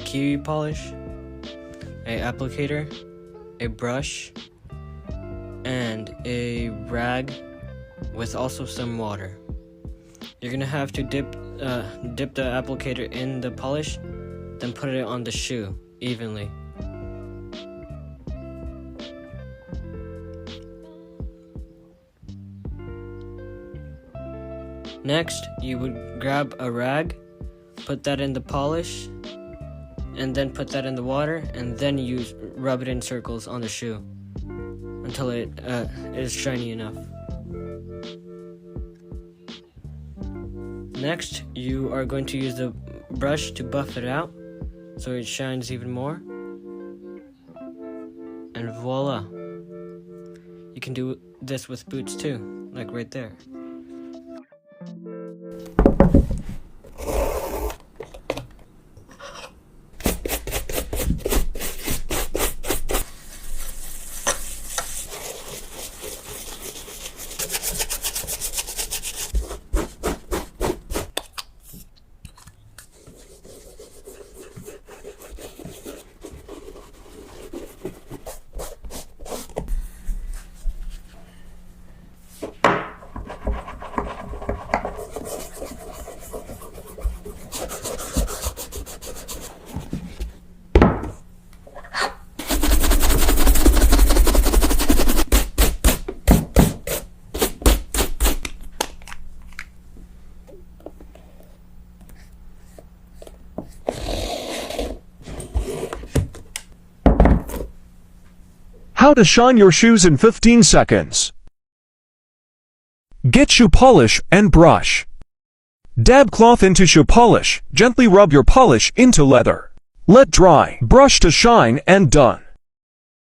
kiwi polish, a applicator, a brush, and a rag with also some water. You're gonna have to dip the applicator in the polish, then put it on the shoe evenly. Next, you would grab a rag, put that in the polish, and then put that in the water, and then you rub it in circles on the shoe until it is shiny enough. Next, you are going to use the brush to buff it out so it shines even more. And voila! You can do this with boots too, like right there. How to shine your shoes in 15 seconds. Get shoe polish and brush. Dab cloth into shoe polish. Gently rub your polish into leather. Let dry. Brush to shine and done.